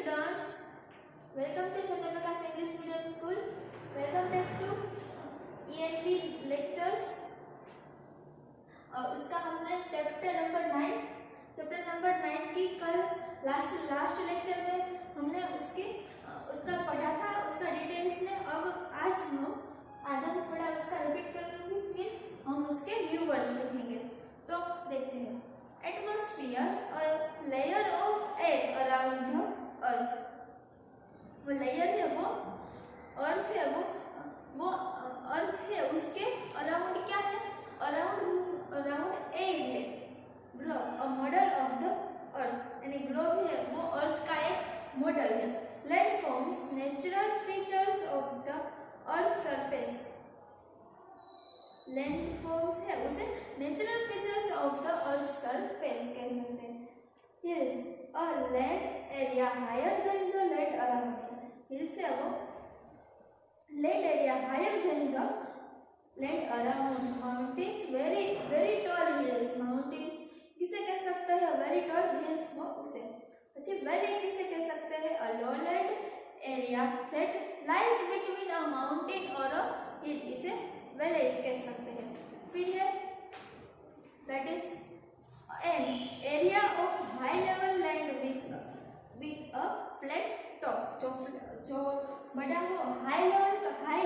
students, welcome to Satya Prakash English Medium School. Welcome back to ENV lectures. उसका हमने chapter number 9 की कल last lecture में हमने उसका पढ़ा था, उसका डिटेल्स में। अब आज हम थोड़ा उसका रिपीट कर लूँगी, फिर हम उसके व्यूवर्स लिखेंगे। तो देखते हैं। एटमॉस्फेयर और layer of air around the earth. वो लेयर है, वो अर्थ है, वो अर्थ है, उसके अराउंड क्या है? अराउंड एयर है। Globe, a model of the अर्थ, यानी ग्लोब है, वो अर्थ का एक मॉडल है। Land forms natural features of the earth surface. Land forms है, उसे natural features of the earth surface कह सकते हैं। Here is a land area higher than the land around it. Here is a land area higher than the land around. Mountains, very tall hills. Mountains किसे कह सकते हैं? very tall hills वो उसे। अच्छी valley किसे कह सकते हैं? a lowland area that lies between a mountain or a hill, इसे valleys कह सकते हैं। फिर है that is an area of high level land with a flat top. जो बड़ा हो, हाई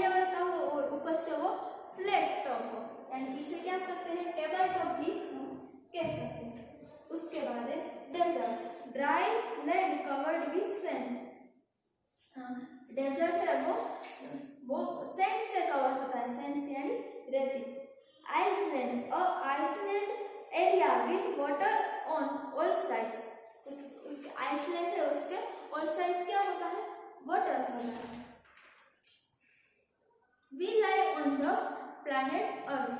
लेवल का हो और ऊपर से वो फ्लैट टॉप हो, यानी इसे क्या सकते हैं? टेबल टॉप भी कह सकते हैं। उसके बाद है desert, dry land covered with sand. Desert है, वो सैंड से कवर होता है, सैंड से यानी रेती। Island, island area with water on all sides. उसके आइसलैंड है, उसके ऑल साइड्स क्या होता है? वाटर्स होता है। We lie on the planet earth.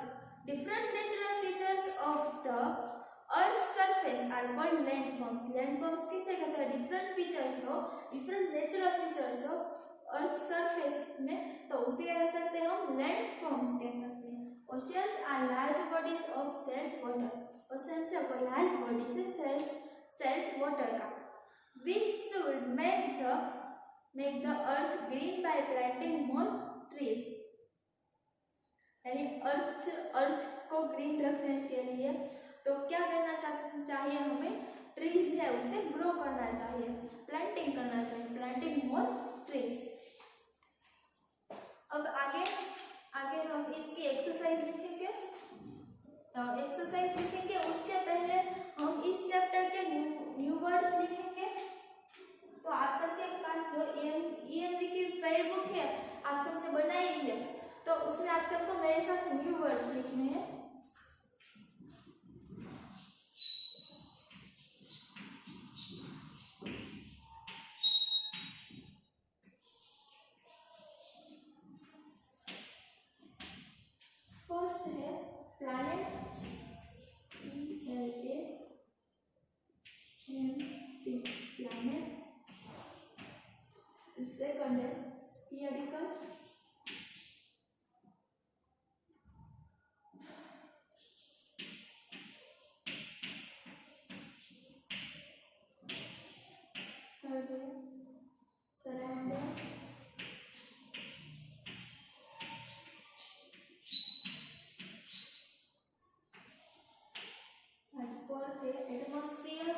Different natural features of the earth surface are called landforms. Landforms किसे कहते हैं? डिफरेंट फीचर्स हो, डिफरेंट नेचुरल फीचर्स हो अर्थ सरफेस में, तो उसे क्या कह सकते हैं? हम लैंडफॉर्म्स कह सकते हैं। Oceans are large bodies of salt water. Oceans है वो large bodies है salt water का। We should make the earth green by planting more trees. यानी अर्थ को ग्रीन रखने के लिए तो क्या करना चाहिए हमें? ट्रीज है उसे ग्रो करना चाहिए, प्लांटिंग करना चाहिए, प्लांटिंग मोर ट्रीज। अब आगे हम इसकी एक्सरसाइज लिखेंगे। उसके पहले हम इस चैप्टर के न्यू वर्ड्स लिखेंगे। तो आप सबके पास जो ENV की फेयर बुक है, आप सबने बनाई है, तो उसमें आप सबको मेरे साथ न्यू वर्ड्स लिखने हैं। फर्स्ट है प्लैनेट, प्लैनेट। सेकंड है स्फीयरिकल, थर्ड है सराउंडेड, फोर्थ है एटमॉस्फेयर,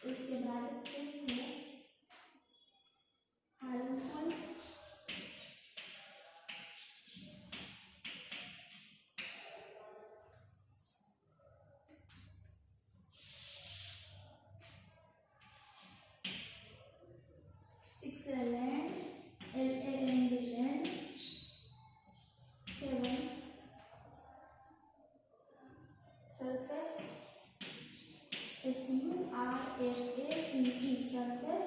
उसके बाद फिफ्थ है harmful, six land, LAND land, seven surface, SURFACE surface,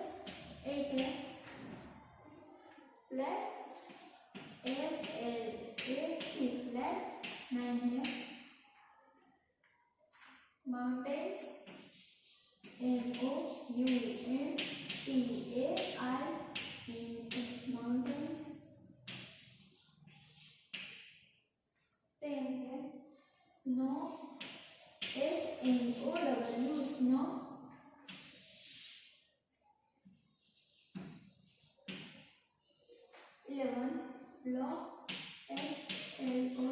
eight है फ्लैट, FLAT फ्लैट, नाइन है mountains, MOUNTAINS flow, FLO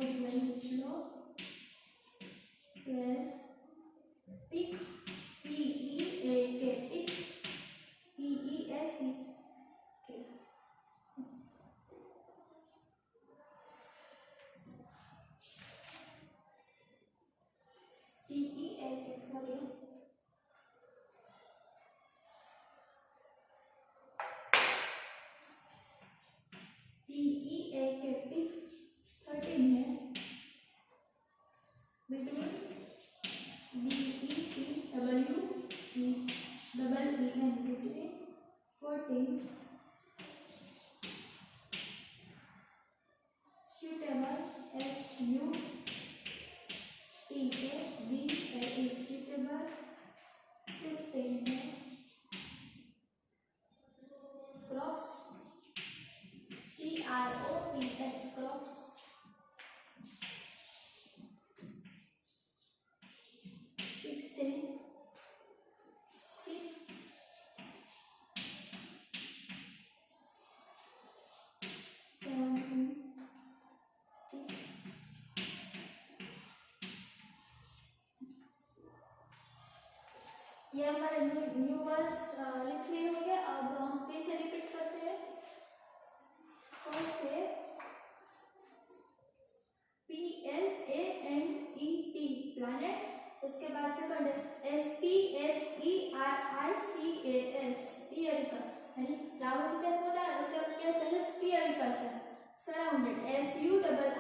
flow, peak, PEAK peak, PEAC PEAK sorry PEAK peak 13 है between BETWEEN between 14 suitable SUTABLE suitable 15 है crops CROPS crops 16 sheep 17 fish ये हमारे new words लिख लिए होंगे। अब हम फिर से रिपीट करते हैं। फर्स्ट है PLANET प्लैनेट, उसके बाद सेकंड है SPHERICAL स्फीयरिकल, यानी राउंड शेप होता है उसे हम कहते हैं spherical shape. Surrounded SURROUNDED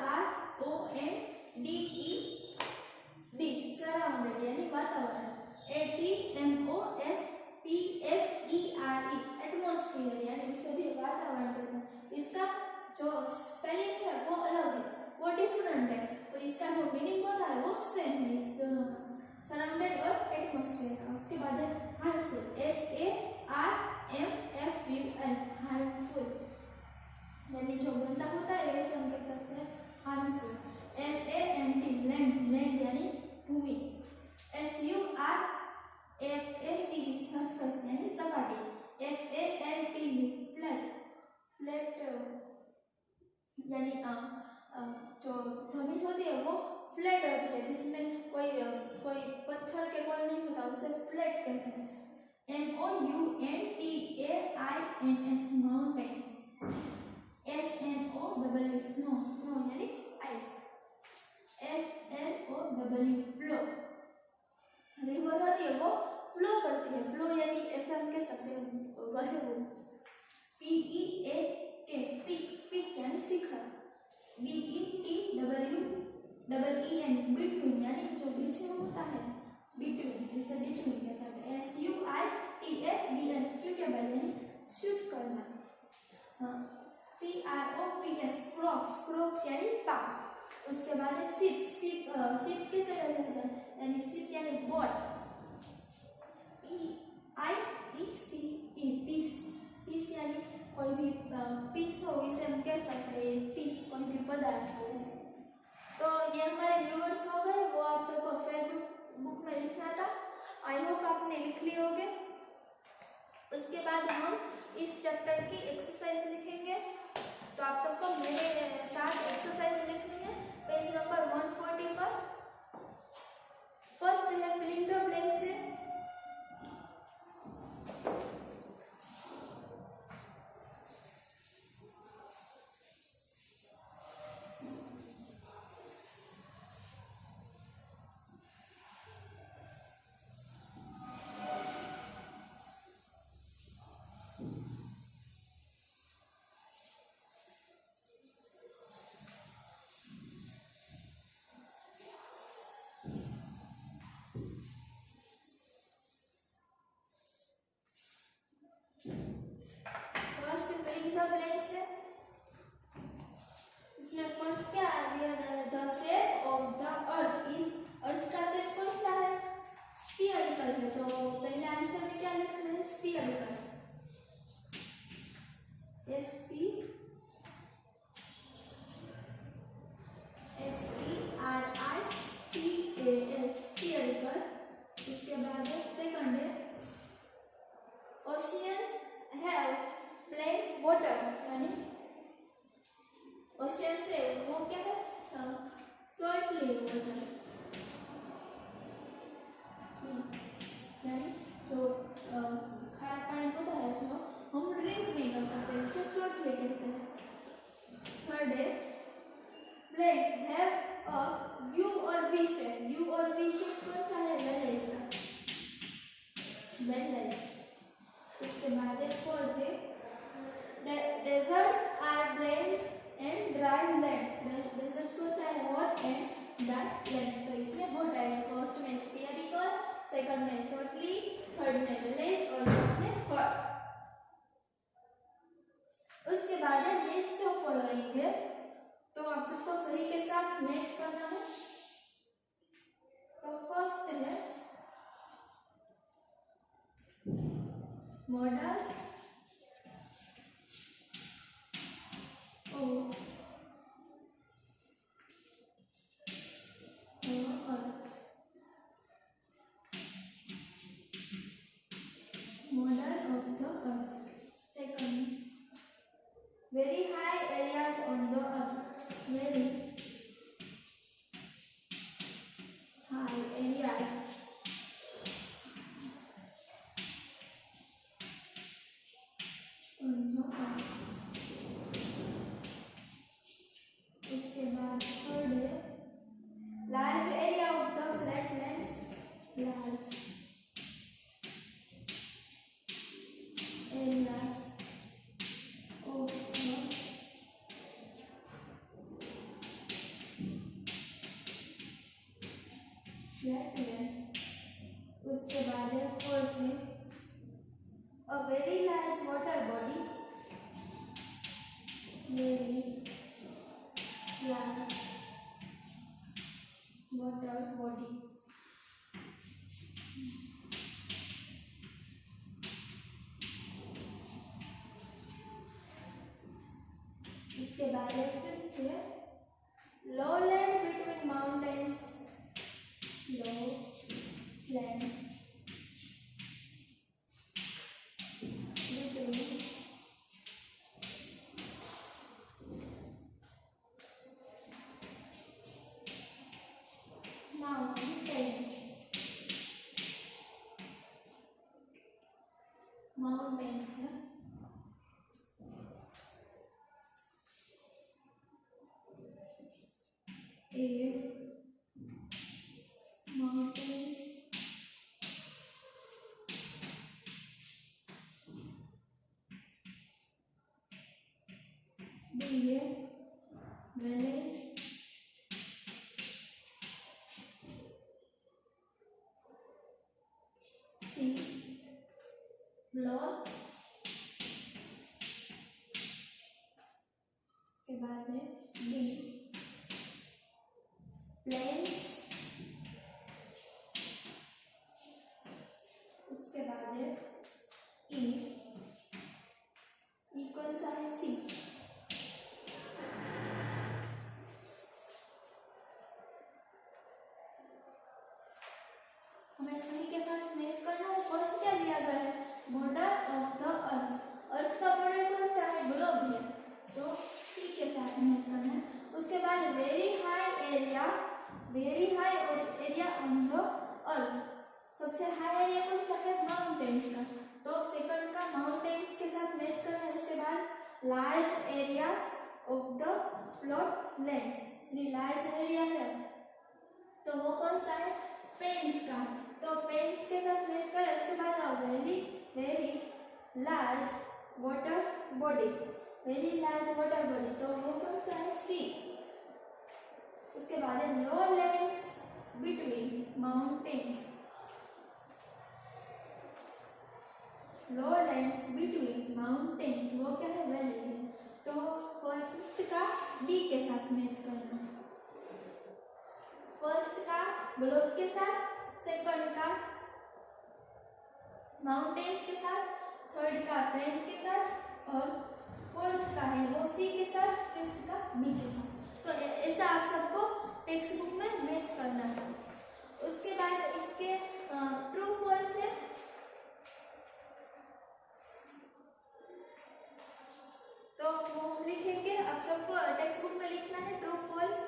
surrounded यानी वातावरण। ATMOSPHERE एटमॉस्फेयर यानी उसे भी वातावरण कहते हैं। इसका जो स्पेलिंग है वो अलग है, वो डिफरेंट है, और इसका जो मीनिंग होता है वो सेम है इस दोनों का, सराउंडेड और एटमॉस्फेयर। उसके बाद है हार्मफुल HARMFUL हार्मफुल यानी जो गंदा होता है उसे हम कह सकते हैं हार्मफुल। LAND लैंड यानी भूमि। SURFACE सरफेस यानी सपाटी। FALT फ्लैट यानी जो जमीन होती है वो फ्लैट होती है, जिसमें कोई पत्थर के कोई नहीं होता, उसे फ्लैट कहते हैं। MOUNTAINS mountains. SNOW स्नो यानी आइस। FLOW फ्लो रिवर होती है वो फ्लो करती है, फ्लो यानी ऐसा हम कह सकते हैं बहे वो। PEAK पिक यानी शिखर। BETWEEN बिटवीन यानी जो बीच में होता है बिटवीन, इसे बिटवीन कह सकते हैं। SUITABLE सुटेबल यानी सूट करना। CROPS क्रॉप्स यानी पाक। उसके बाद है शिप किसे कहते हैं, यानी शिप यानी बोट। PIECE पीस यानी कोई भी पीस हो इसे हम कह सकते हैं पीस, कोई भी पदार्थ हो इसे। तो ये हमारे व्यूअर्स हो गए, वो आप सबको फेसबुक बुक में लिखना था। आई होप आपने लिख लिए होंगे। उसके बाद हम इस चैप्टर की एक्सरसाइज लिखेंगे, तो आप सबको मेरे साथ एक्सरसाइज लिखनी है पेज नंबर 140 पर। फर्स्ट है फिलिंग द ब्लैंक्स है। इसमें फर्स्ट क्या दिया गया है, the shape of the earth is, earth का शेप कौन सा है, स्फीयरिकल है। तो पहले आंसर में क्या लिखना है, स्फीयरिकल। SPHERICAL spherical. इसके बाद सेकंड है ओशियंस हैव प्लेन वाटर, यानी ओशियन से वो क्या है, सॉल्टली वाटर, यानी जो खारा पानी होता है जो हम ड्रिंक नहीं कर सकते, उसे सॉल्टली कहते हैं। थर्ड है ब्लैक हैव अ यू और वी शेप, यू और वी शेप कौन सा है, वेलेस का, वेलेस। इसके बाद है फोर्थ है deserts are blank and dry lands, deserts कौन सा है, हॉट एंड ड्राई लैंड्स। तो इसमें हॉट आएगा, फर्स्ट में स्फेरिकल, सेकंड में शॉर्टली, थर्ड में वेलेस और फोर्थ में हॉट। उसके बाद है नेक्स्ट जो फॉलोइंग है, तो आप सबको सही के साथ मैच करना है। तो फर्स्ट है model of earth, model of the earth. Second very high areas on the earth, very high areas on the earth। इसके बाद थर्ड है large area of the flatlands, large areas of the flatlands। उसके बाद है fourth है a very large water body, very large water body। इसके बाद है फिफ्थ है लो लैंड बिटवीन माउंटेन्स, लो लैंड बिटवीन माउंटेन्स, माउंटेन्स है। A mountains, B है village, C block, के बाद है D plains, उसके बाद है E, E कौन सा है, C। हमें सही के साथ मैच करना है। फर्स्ट क्या दिया गया है, बॉर्डर ऑफ द अर्थ, अर्थ का बॉर्डर कौन सा है, ग्लोब है, तो सी के साथ मैच करना है। उसके बाद very high area, very high area on the earth, सबसे हाई एरिया कौन सा है, माउंटेन्स का, तो सेकंड का माउंटेन्स के साथ मैच करना है। उसके बाद large area of the flat lands, large area है तो वो कौन सा है, पेन्स का, तो पेन्स के साथ मैच करें। उसके बाद very very large water body, very large water body, तो वो कौन सा है, सी। उसके बाद है लो लैंड्स बिटवीन माउंटेन्स, लो लैंड्स बिटवीन माउंटेन्स, वो क्या है, वैली है, तो फिफ्थ का डी के साथ मैच करना, फर्स्ट का ग्लोब के साथ, सेकंड का माउंटेन्स के साथ, थर्ड का प्लेन्स के साथ और फोर्थ का है वो सी के साथ, फिफ्थ का बी के साथ। तो ऐसा आप सबको टेक्स्ट बुक में मैच करना है। उसके बाद इसके ट्रू फॉल्स है, तो वो हम लिखेंगे आप सबको टेक्स्ट बुक में लिखना है ट्रू फॉल्स।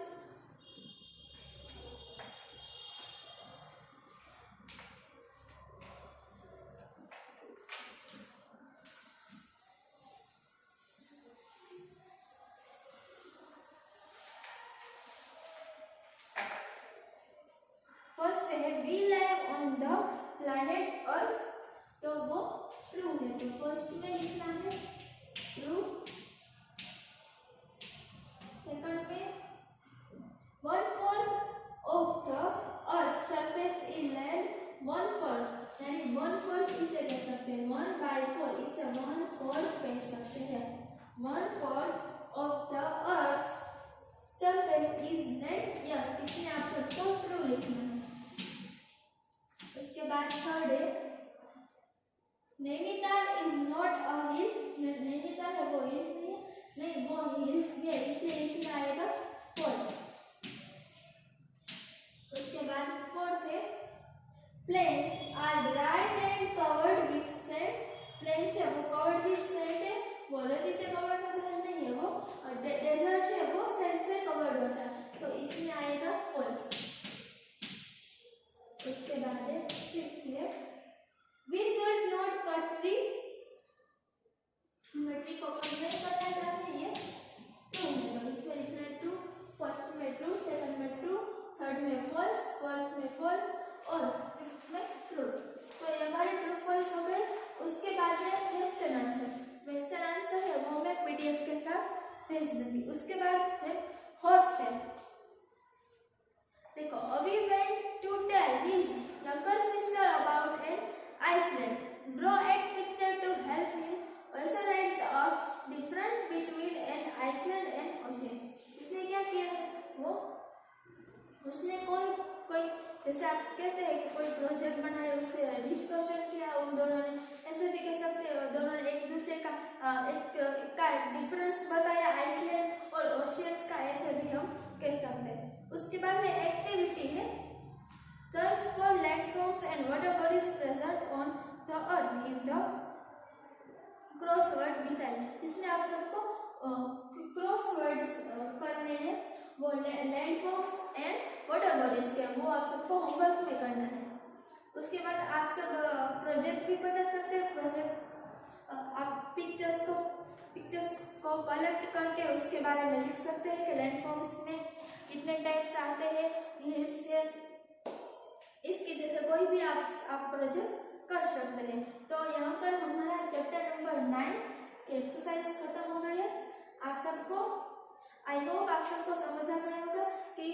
फर्स्ट है we live on the planet earth, तो वो ट्रू है, तो फर्स्ट में लिखना है ट्रू। सेकंड में 1/4 of the earth surface is land, 1/4 यानी 1/4 इसे कह सकते हैं 1/4, इसे 1/4 कह सकते हैं। 1/4 of the earth surface is land, या इसमें आप सबको ट्रू लिखना है। उसके बाद थर्ड है नैनीताल इज नॉट अ हिल, नैनीताल है वो हिल्स नहीं, वो हिल्स है, इसलिए इसमें आएगा फॉल्स। उसके बाद फोर्थ है plains are dried and covered with sand, plains है वो कवर्ड विथ सैंड है, वो रेती से कवर्ड होता है नहीं है वो, और डेजर्ट है वो सैंड से कवर्ड होता है, तो इसमें आएगा फॉल्स। उसके बाद है फिफ्थ है we should not cut tree, हम ट्री को कट नहीं करना चाहते, ये ट्रू है, तो इसमें लिखना है ट्रू। फर्स्ट में ट्रू, सेकंड में ट्रू, थर्ड में फॉल्स, फोर्थ में फॉल्स और फिफ्थ में ट्रू। तो ये हमारे ट्रू फॉल्स हो गए। उसके बाद है क्वेश्चन आंसर, क्वेश्चन आंसर है वो मैं पीडीएफ के साथ भेज दूंगी। उसके बाद है हॉर्स है, देखो अभी went to tell his younger sister about an Iceland, draw a picture to help him, also write the difference between an Iceland and ocean। उसने क्या किया है वो, उसने कोई जैसे आप कहते हैं कि कोई प्रोजेक्ट बनाया, उससे डिस्कशन किया उन दोनों ने, ऐसे भी कह सकते हैं दोनों ने एक दूसरे का डिफरेंस बताया आइसलैंड और ओशियंस का, ऐसे भी हम कह सकते हैं। उसके बाद है एक्टिविटी है search for landforms and water bodies present on the earth in the crossword decide. इसमें आप सबको क्रॉसवर्ड्स करने हैं, वो लैंडफॉर्म्स एंड वाटर बॉडीज के, वो आप सबको होमवर्क में करना है। उसके बाद आप सब प्रोजेक्ट भी बना सकते हैं, प्रोजेक्ट आप पिक्चर्स को कलेक्ट करके उसके बारे में लिख सकते हैं कि लैंडफॉर्म्स में कितने टाइप्स आते हैं, हिल्स है, इसके जैसे कोई भी आप प्रोजेक्ट कर सकते हैं। तो यहाँ पर हमारा चैप्टर नंबर 9 के एक्सरसाइज खत्म हो गई है। आप सबको आई होप आप सबको समझ आ गया होगा कि